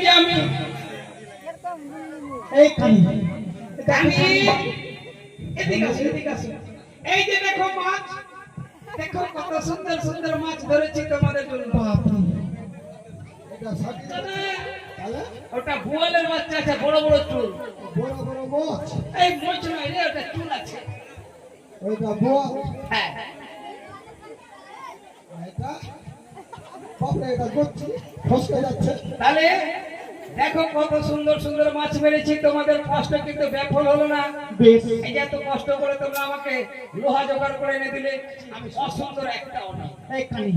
কি আমি এই কানি কানি এদিকে আসো এদিকে আসো এই যে দেখো মাছ দেখো কত সুন্দর সুন্দর মাছ ধরেছি তোমাদের জন্য বাপরে এটা সাথে দাদা, তাহলে ওটা বোয়ালের বাচ্চা আছে বড় বড় চুল বড় বড় মাছ এই মোচ নয় রে ওটা চুল আছে ওইটা বোয়া হ্যাঁ এটা বাপরে এটা করছি ফসকে যাচ্ছে তাহলে দেখো কত সুন্দর সুন্দর মাছ মেরেছি তোমাদের কষ্ট কিন্তু ব্যাফল হলো না বেশ এই যে এত কষ্ট করে তোমরা আমাকে লোহা জোগাড় করে এনে দিলে আমি অসুন্দর একটা অনেক এই কানি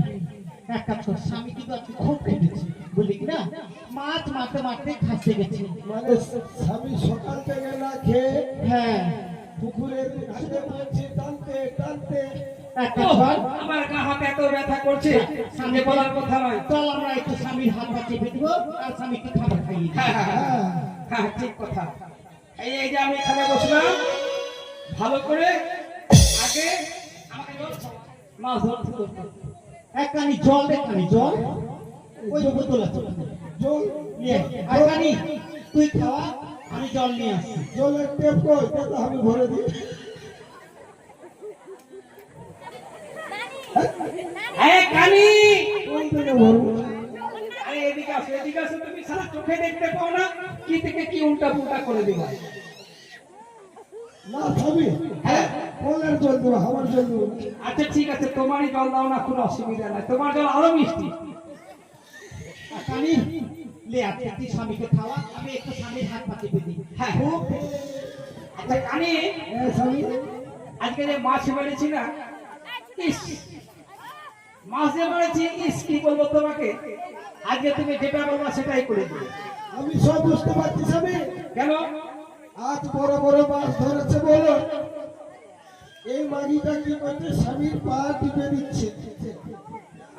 একটা তোর স্বামী কিন্তু আজকে খুব খেটেছে বলি কি না মাছ মারতে মারতে খাসতে গেছে মানে স্বামী সকাল থেকে না খেয়ে হ্যাঁ পুকুরের ঘাটে পড়ছে টানতে টানতে একটা ওহ, চল আমার গা হাতে এত ব্যথা করছে সামনে বলার কথা নয় চল আমরা একটু স্বামীর হাত পা চেপে দিব আর স্বামীকে খাবার খাইয়ে দিব হ্যাঁ, হ্যাঁ, হ্যাঁ, হ্যাঁ, ঠিক কথা এই যে আমি এখানে বসলাম ভালো করে আগে আমাকে জল খাও। মাছ ধরতে ধরতে। এক কানি জল দে কানি জল ওই যে বোতল আছে জল নিয়ে আর কানি তুই খাওয়া আমি জল নিয়ে আসছি জলের টেপ কই এটা আমি ভরে দিই এই কানি কোন দিকে ভরবো আরে এদিকে আসো তুমি সারা চোখে দেখতে পাও না কি থেকে কি উল্টা পুল্টা করে দিবা না স্বামী হ্যাঁ কলের জল দেবো আমার জল দেবো আচ্ছা ঠিক আছে তোমারই জল দাও না কোনো অসুবিধা নাই তোমার জল আরো মিষ্টি আর কানি লে আপনি তুই স্বামীকে খাওয়া আমি একটু স্বামীর হাত পা চেপে দিই হ্যাঁ খুব আচ্ছা কানি স্বামী আজকে যে মাছ মেরেছি না ইস মাছ যে মেরেছি ইস কি বলবো তোমাকে আজকে তুমি যেটা বলবা সেটাই করে দিবে আমি সব বুঝতে পারছি স্বামী কেন আজ বড় বড় মাছ ধরেছে বলো এই মাগিটা কি করছে স্বামীর পা টিপে দিচ্ছে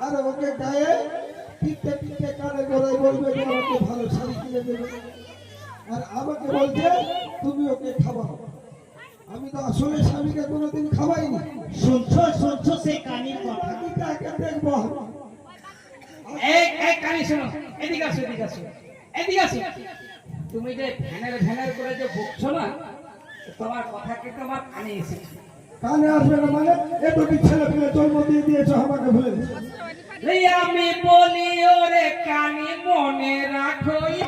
আর ওকে গায়ে টিপতে টিপতে কানে গলায় বলবে যে আমাকে ভালো শাড়ি কিনে দেবে আর আমাকে বলছে তুমি ওকে খাওয়াও আমি তো আসলে স্বামীকে কোনোদিন খাওয়াইনি শুনছো সেই কানির কথা মাগিটাকে দেখবো এই কানি শোনো এদিকে আসো এদিকে আসো তুমি যে ভ্যানের করে যে বকছো না তোমার কথা কিন্তু আমার কানে এসেছে কানে আসবে না মানে এটুকু ছেলে পেলে জন্ম দিয়ে দিয়েছো আমাকে ভুলে দিয়েছো। এই আমি বলি ওরে কানি মনে রাখো